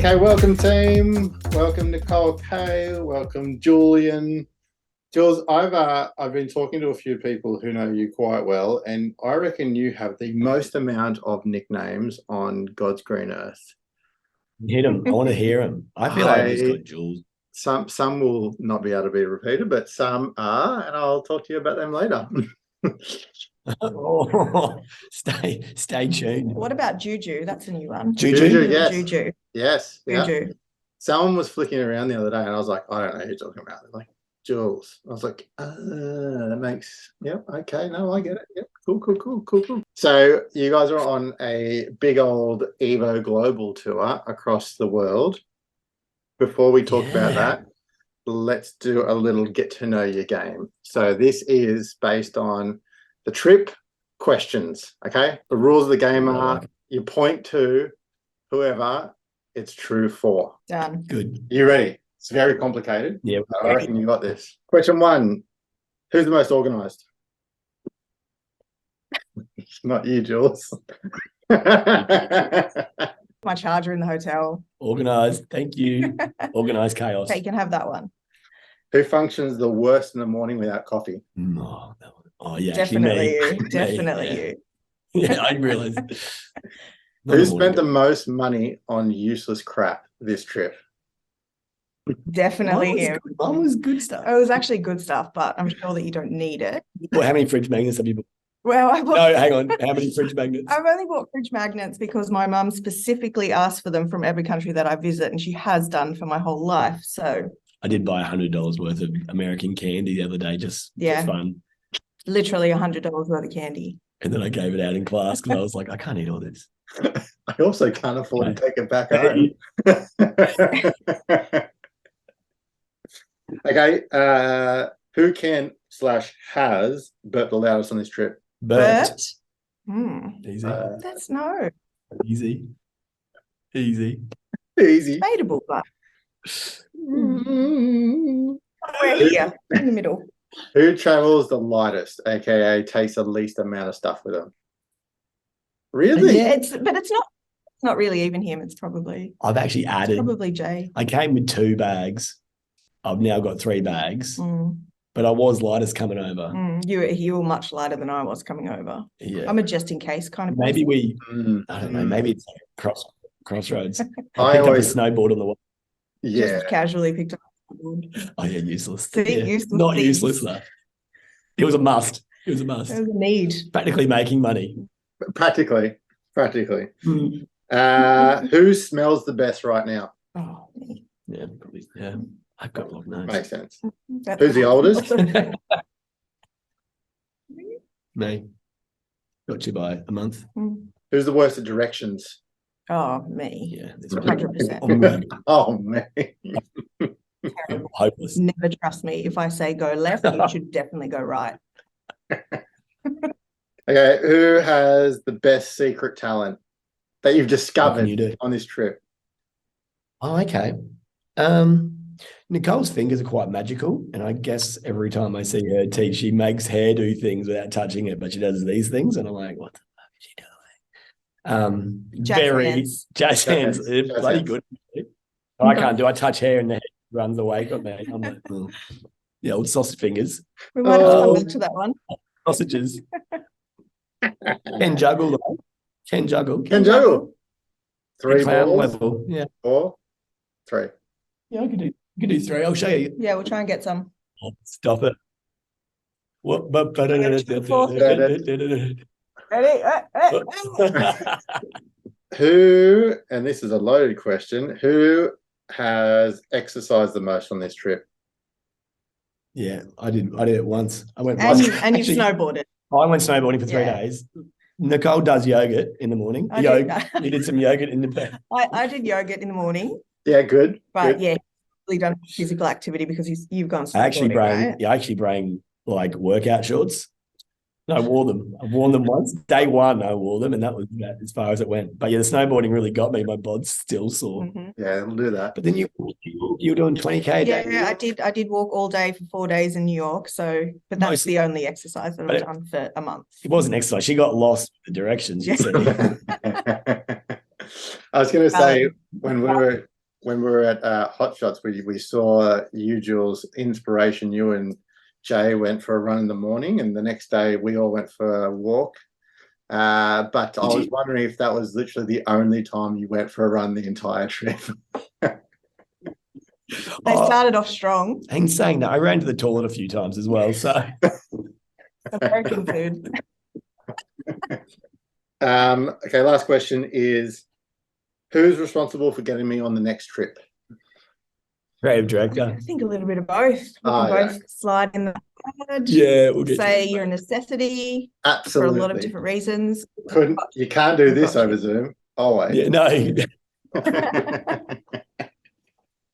Okay, welcome team. Welcome Nicole Kae. Welcome Julian. Jules, I've been talking to a few people who know you quite well, and I reckon you have the most amount of nicknames on God's green earth. Hit him. I want to hear him. I feel like I've just got Jules. Some will not be able to be repeated, but some are, and I'll talk to you about them later. Oh, stay tuned. What about Juju? That's a new one. Juju, yes. Juju. Yes. Juju. Yeah. Someone was flicking around the other day, and I was like, I don't know who you're talking about. They're like, Jules. I was like, that makes, yep, okay, no, I get it. Yep, cool. So you guys are on a big old EVO global tour across the world. Before we talk about that, let's do a little get to know you game. So this is based on the trip questions, okay? The rules of the game are you point to whoever it's true for. Done. Good. You ready? It's very complicated. Yeah. I reckon you got this. Question 1. Who's the most organised? It's not you, Jules. My charger in the hotel. Organised. Thank you. Organised chaos. Okay, you can have that one. Who functions the worst in the morning without coffee? Oh yeah, definitely actually you. Definitely you. Yeah, I realised. Who spent the most money on useless crap this trip? Definitely him. Mine was good stuff. It was actually good stuff, but I'm sure that you don't need it. Well, how many fridge magnets have you bought? Well, No, hang on. How many fridge magnets? I've only bought fridge magnets because my mum specifically asked for them from every country that I visit, and she has done for my whole life. So I did buy $100 worth of American candy the other day, just for fun. Literally $100 worth of candy. And then I gave it out in class because I was like, I can't eat all this. I also can't afford to take it back home. Okay, who can/has burp the loudest on this trip? Bert? Easy. That's no. Easy. Debatable, but we're here in the middle. Who travels the lightest, aka takes the least amount of stuff with them? Really? Yeah, it's not really even him. It's probably I've actually added. Probably Jay. I came with 2 bags. I've now got 3 bags. But I was lightest coming over. You were much lighter than I was coming over. Yeah. I'm a just in case kind of maybe person. I don't know, maybe it's crossroads. I picked up a snowboard on the way. Yeah. Just casually picked up a snowboard. Oh yeah, useless. Useless not things. useless though. It was a must. It was a It was a need. Practically making money. Practically. Who smells the best right now? Oh, me. Yeah, probably. Yeah. I've got long nose. Makes sense. Who's the oldest? Me. Got you by a month. Who's the worst at directions? Oh, me. Yeah. 100%. Oh, me. Hopeless. Never trust me. If I say go left, you should definitely go right. Okay, who has the best secret talent that you've discovered on this trip? Oh, okay. Nicole's fingers are quite magical, and I guess every time I see her teach, she makes hair do things without touching it, but she does these things, and I'm like, what the fuck is she doing? Jazz hands. Bloody good. I can't do. I touch hair and the hair runs away from me. I'm like, the old sausage fingers. We might have to come back to that one. Sausages. Can juggle though. Can juggle. 3 balls. Level. Yeah. 4, 3. Yeah, I could do 3. I'll show you. Yeah, we'll try and get some. Oh, stop it. What? Ready? Who, and this is a loaded question, who has exercised the most on this trip? Yeah, I did it once. I went and you snowboarded. I went snowboarding for 3 days. Nicole does yogurt in the morning. You did some yogurt in the bed. I did yogurt in the morning. Yeah, good. But yeah, really done physical activity because you've gone snowboarding, I actually bring like workout shorts. I wore them. I've worn them once. Day 1, I wore them, and that was about as far as it went. But yeah, the snowboarding really got me. My bod's still sore. Yeah, it'll do that. But then you were doing 20K a day. Yeah, I did walk all day for 4 days in New York. So, but that's the only exercise that I've done for a month. It wasn't exercise. She got lost with the directions. You said. I was going to say when we were when we were at Hot Shots, we saw you, Jules, inspiration. You and Jay went for a run in the morning, and the next day we all went for a walk. But I was wondering if that was literally the only time you went for a run the entire trip. They started off strong. I'm saying that I ran to the toilet a few times as well. So American food. Okay, last question is, who's responsible for getting me on the next trip? creative director. I think a little bit of both. We can both slide in the card. Yeah, we'll get say you're a necessity. Absolutely. For a lot of different reasons. You can't do this over Zoom. Oh wait. Yeah, no.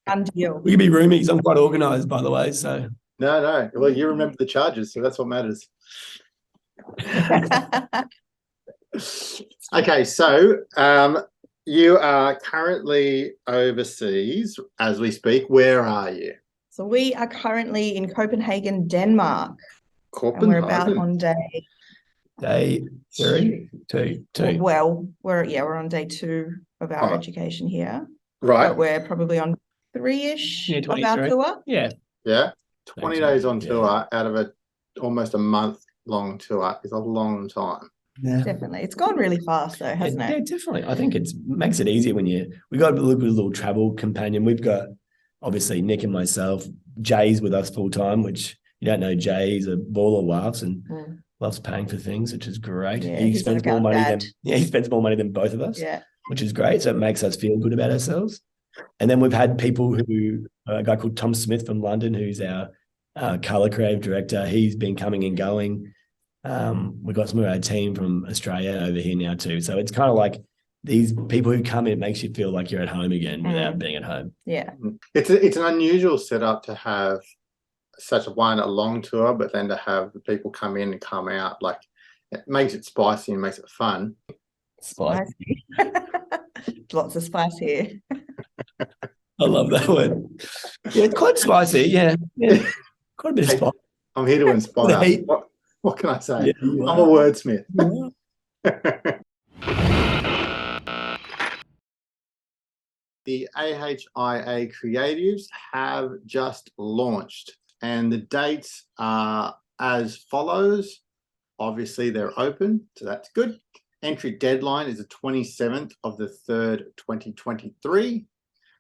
Undeal. We can be roomies. I'm quite organised, by the way. So no. Well, you remember the charges, so that's what matters. Okay, so you are currently overseas as we speak. Where are you? So we are currently in Copenhagen, Denmark. Copenhagen. And we're about on day 3, 2. Well, we're on day 2 of our education here. Right. But we're probably on 3-ish of our tour. Yeah. 20 days on tour out of almost a month long tour is a long time. Yeah. Definitely. It's gone really fast though, hasn't it? Yeah, definitely. I think it makes it easier when we got a little travel companion. We've got obviously Nick and myself. Jay's with us full time, which you don't know. Jay's a ball of laughs and loves paying for things, which is great. Yeah, he spends more money than both of us. Yeah. Which is great. So it makes us feel good about ourselves. And then we've had people who, a guy called Tom Smith from London, who's our colour creative director. He's been coming and going. We've got some of our team from Australia over here now too. So it's kind of like these people who come in, it makes you feel like you're at home again without being at home. Yeah. It's an unusual setup to have such a long tour, but then to have the people come in and come out, like it makes it spicy and makes it fun. Spicy. Lots of spice here. I love that word. Yeah, it's quite spicy. Yeah. Quite a bit of spice. I'm here to inspire. What can I say? Yeah, I'm a wordsmith. The AHIA Creatives have just launched, and the dates are as follows. Obviously, they're open, so that's good. Entry deadline is the 27th of the 3rd, 2023.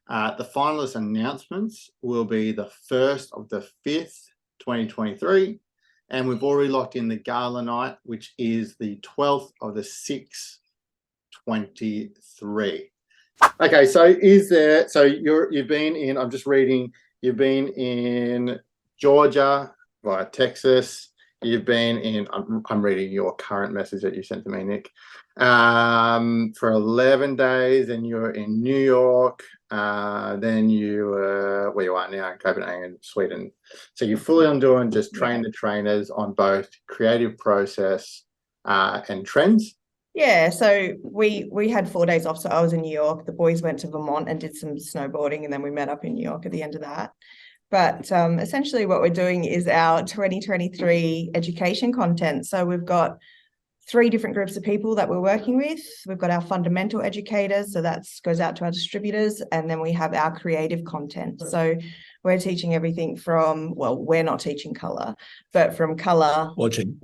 The finalist announcements will be the 1st of the 5th, 2023. And we've already locked in the gala night, which is the 12th of the 6th, 23. Okay, so you've been in, I'm just reading, you've been in Georgia via Texas. You've been in, I'm reading your current message that you sent to me, Nick, for 11 days, and you're in New York, then you where you are now in Copenhagen, Sweden. So you're fully on doing just train the trainers on both creative process and trends. Yeah, so we had 4 days off. So I was in New York. The boys went to Vermont and did some snowboarding, and then we met up in New York at the end of that. But essentially what we're doing is our 2023 education content. So we've got 3 different groups of people that we're working with. We've got our fundamental educators, so that goes out to our distributors, and then we have our creative content. So we're teaching everything from, well, we're not teaching colour, but from colour. We're watching.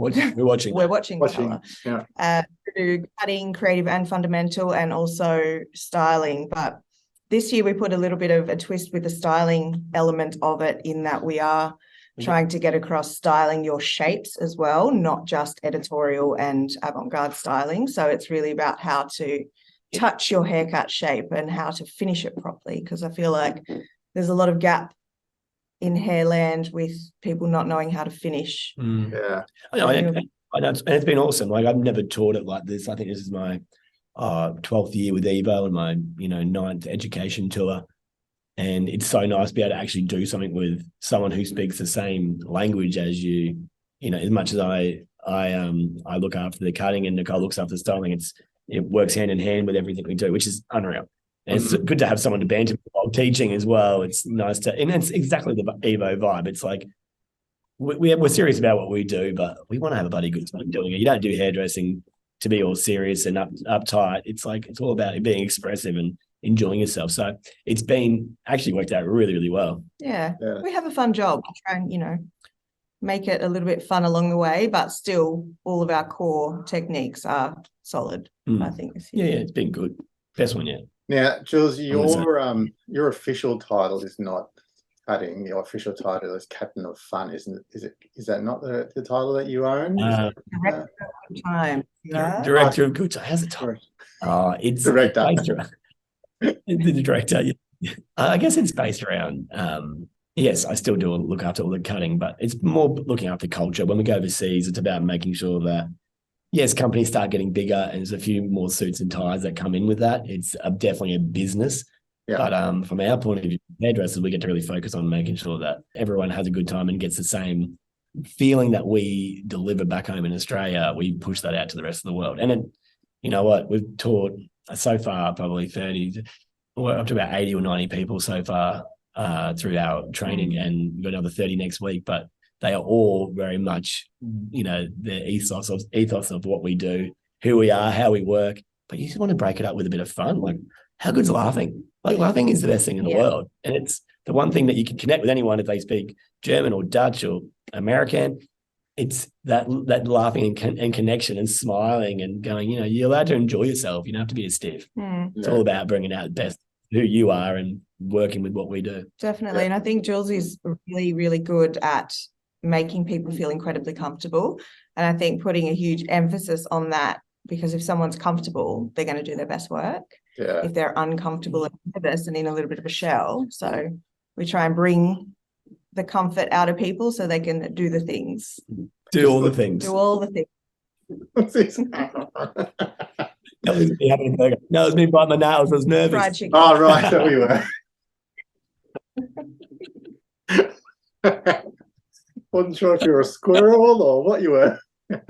We're watching colour. Yeah. To cutting, creative and fundamental, and also styling. But this year we put a little bit of a twist with the styling element of it, in that we are trying to get across styling your shapes as well, not just editorial and avant-garde styling. So it's really about how to touch your haircut shape and how to finish it properly, because I feel like there's a lot of gap in hairland with people not knowing how to finish. Yeah. I know, and it's been awesome. Like, I've never taught it like this. I think this is my 12th year with EVO and my 9th education tour. And it's so nice to be able to actually do something with someone who speaks the same language as you. As much as I look after the cutting and Nicole looks after the styling, it works hand in hand with everything we do, which is unreal. And it's good to have someone to banter while teaching as well. It's nice and it's exactly the EVO vibe. It's like we're serious about what we do, but we want to have a bloody good time doing it. You don't do hairdressing to be all serious and uptight. It's like, it's all about being expressive and enjoying yourself. So it's been actually worked out really, really well. Yeah. We have a fun job. We try and, make it a little bit fun along the way, but still all of our core techniques are solid, I think. Yeah, it's been good. Best one yet. Now, Jules, your official title is not cutting. Your official title is Captain of Fun, isn't it? Is that not the title that you own? Director of Good Time. Director of Good Time. How's the title? It's Director. The director. I guess it's based around yes, I still do look after all the cutting, but it's more looking after culture. When we go overseas, it's about making sure that, yes, companies start getting bigger and there's a few more suits and ties that come in with that. It's definitely a business. Yeah. But from our point of view, hairdressers, we get to really focus on making sure that everyone has a good time and gets the same feeling that we deliver back home in Australia. We push that out to the rest of the world. And then, you know what, we've taught so far probably 30, or up to about 80 or 90 people so far through our training, and we've got another 30 next week. But they are all very much, the ethos of what we do, who we are, how we work. But you just want to break it up with a bit of fun. Like, how good's laughing? Like, laughing is the best thing in the world. And it's the one thing that you can connect with anyone if they speak German or Dutch or American. It's that laughing and connection and smiling and going, you're allowed to enjoy yourself. You don't have to be a stiff. It's all about bringing out the best who you are and working with what we do. Definitely. Yeah. And I think Jules is really, really good at making people feel incredibly comfortable. And I think putting a huge emphasis on that, because if someone's comfortable, they're going to do their best work. Yeah. If they're uncomfortable and nervous and in a little bit of a shell. So we try and bring the comfort out of people so they can do the things. Do all the things. Do all the things. That was me having a burger. No, it was me biting my nails. I was nervous. Fried chicken. Oh, right. So we were. Wasn't sure if you were a squirrel or what you were. It's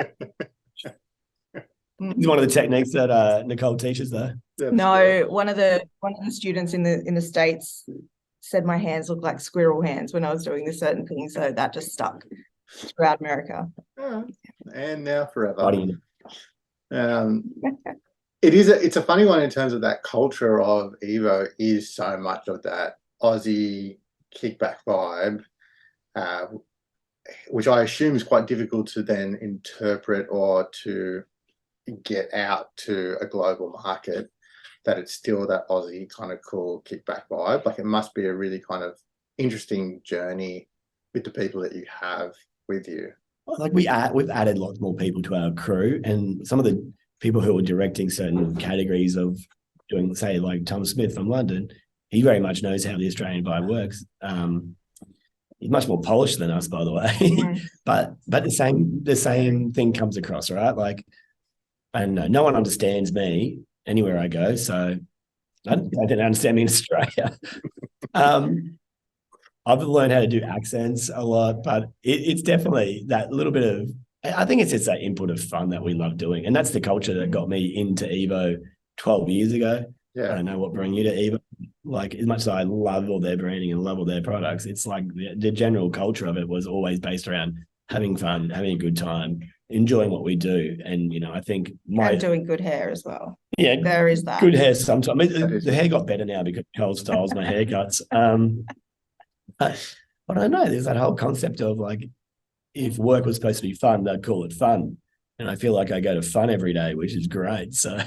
one of the techniques that Nicole teaches, though. No, one of the students in the States said my hands look like squirrel hands when I was doing this certain thing, so that just stuck throughout America. And now forever. It's a funny one in terms of that culture of Evo is so much of that Aussie kickback vibe, which I assume is quite difficult to then interpret or to get out to a global market, that it's still that Aussie kind of cool kickback vibe. Like, it must be a really kind of interesting journey with the people that you have with you. Like, we've added lots more people to our crew, and some of the people who are directing certain categories of doing, say, like Tom Smith from London, he very much knows how the Australian vibe works. He's much more polished than us, by the way. but the same thing comes across, right? Like, and no one understands me anywhere I go, so I didn't understand me in Australia. I've learned how to do accents a lot, but it's definitely that little bit of, I think it's just that input of fun that we love doing. And that's the culture that got me into Evo 12 years ago. Yeah. I don't know what brought you to Evo. Like, as much as I love all their branding and love all their products, it's like the general culture of it was always based around having fun, having a good time, enjoying what we do. And, I think and doing good hair as well. Yeah. There is that. Good hair sometimes. The hair got better now because Cole styles my haircuts. But I don't know. There's that whole concept of, like, if work was supposed to be fun, they'd call it fun. And I feel like I go to fun every day, which is great. So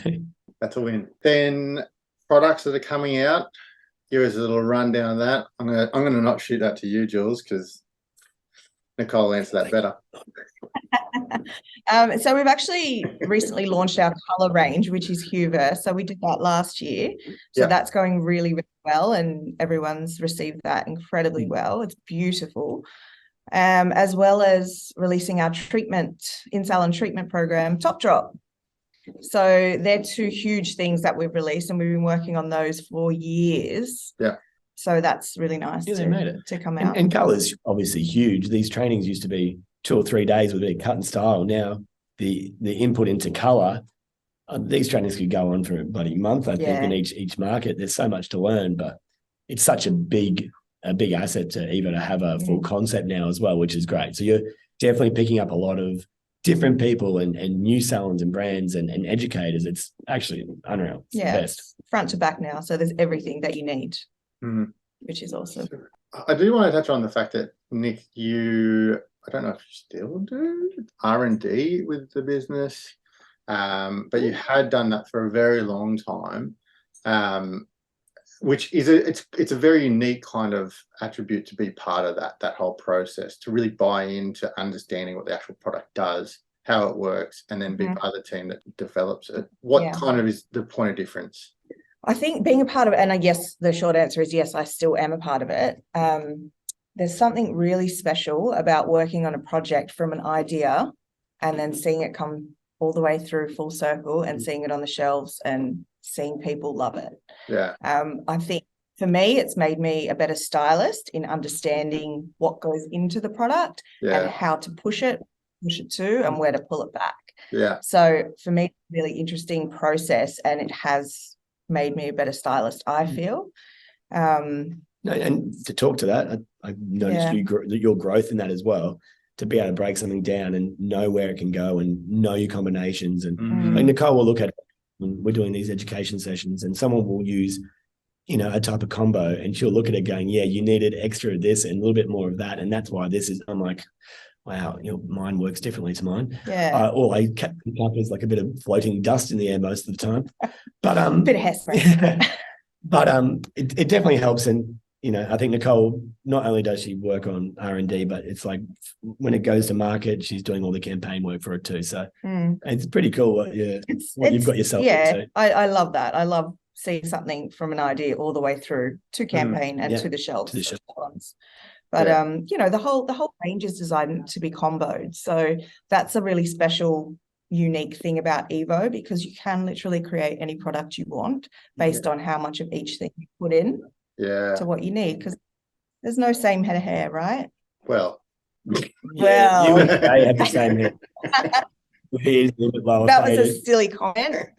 that's a win. Then products that are coming out, give us a little rundown of that. I'm gonna not shoot that to you, Jules, because Nicole answered that better. So we've actually recently launched our color range, which is Huver. So we did that last year. So that's going really, really well, and everyone's received that incredibly well. It's beautiful. As well as releasing our in-salon treatment program, Top Drop. So they're two huge things that we've released, and we've been working on those for years. Yeah. So that's really nice to come out. And colour's obviously huge. These trainings used to be 2 or 3 days with a cut and style. Now the input into colour, these trainings could go on for a bloody month, I think, in each market. There's so much to learn, but it's such a big asset to Evo to have a full concept now as well, which is great. So you're definitely picking up a lot of different people and new salons and brands and educators. It's actually unreal. It's the best. Front to back now. So there's everything that you need, which is awesome. I do want to touch on the fact that, Nick, I don't know if you still do R&D with the business, but you had done that for a very long time, which is it's a very unique kind of attribute to be part of that whole process, to really buy into understanding what the actual product does, how it works, and then be part of the team that develops it. What kind of is the point of difference? I think being a part of it, and I guess the short answer is yes, I still am a part of it. There's something really special about working on a project from an idea and then seeing it come all the way through full circle and seeing it on the shelves and seeing people love it. Yeah. I think for me, it's made me a better stylist in understanding what goes into the product and how to push it to, and where to pull it back. Yeah. So for me, really interesting process, and it has made me a better stylist, I feel. And to talk to that, I've noticed your growth in that as well, to be able to break something down and know where it can go and know your combinations. And like Nicole will look at it when we're doing these education sessions, and someone will use, a type of combo, and she'll look at it going, yeah, you needed extra of this and a little bit more of that. And that's why this is, I'm like, wow, your mind works differently to mine. Yeah. All I kept up is like a bit of floating dust in the air most of the time. But a bit of hairspray. But it definitely helps. And I think Nicole, not only does she work on R&D, but it's like when it goes to market, she's doing all the campaign work for it too. So it's pretty cool what you've got yourself into. I love that. I love seeing something from an idea all the way through to campaign and to the shelves. But the whole range is designed to be comboed. So that's a really special, unique thing about Evo, because you can literally create any product you want based on how much of each thing you put in to what you need, because there's no same head of hair, right? Well, you and I have the same hair. That was a silly comment.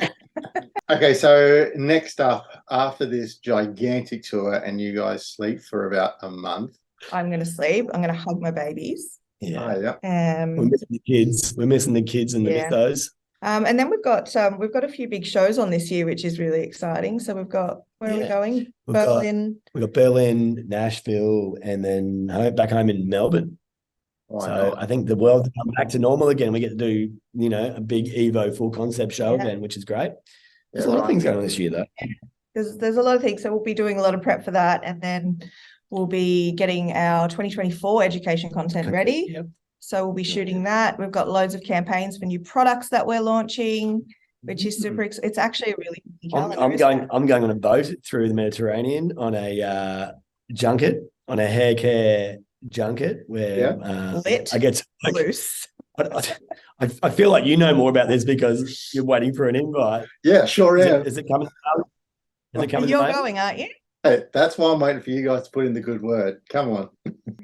Okay, so next up, after this gigantic tour and you guys sleep for about a month, I'm going to sleep. I'm going to hug my babies. Yeah. We're missing the kids. We're missing the kids and miss those. And then we've got a few big shows on this year, which is really exciting. So we've got, where are we going? We've got Berlin, Nashville, and then back home in Melbourne. So I think the world's come back to normal again. We get to do, a big Evo full concept show again, which is great. There's a lot of things going on this year, though. There's a lot of things. So we'll be doing a lot of prep for that, and then we'll be getting our 2024 education content ready. Yep. So we'll be shooting that. We've got loads of campaigns for new products that we're launching, which is super exciting. It's actually a really big calendar. I'm going on a boat through the Mediterranean on a junket, on a hair care junket where I get loose. I feel like you know more about this because you're waiting for an invite. Yeah, sure am. Is it coming? You're going, aren't you? Hey, that's why I'm waiting for you guys to put in the good word. Come on.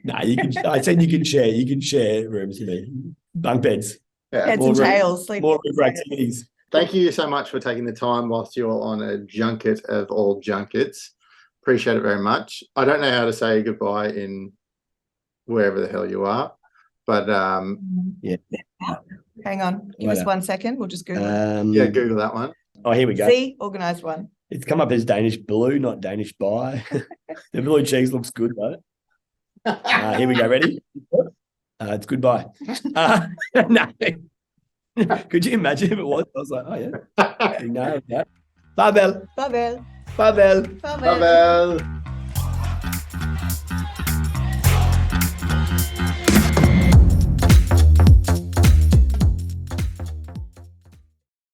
No, you can. I said you can share. You can share rooms with me, bunk beds, heads and tails, more river activities. Thank you so much for taking the time whilst you're on a junket of all junkets. Appreciate it very much. I don't know how to say goodbye in wherever the hell you are, but hang on, give us 1 second. We'll just Google it. Google that one. Oh, here we go. See, organised one. It's come up as Danish blue, not Danish buy. The blue cheese looks good though. Here we go. Ready? It's goodbye. No. Could you imagine if it was? I was like, oh yeah. No, yeah. Farvel. Farvel. Farvel. Farvel. Farvel.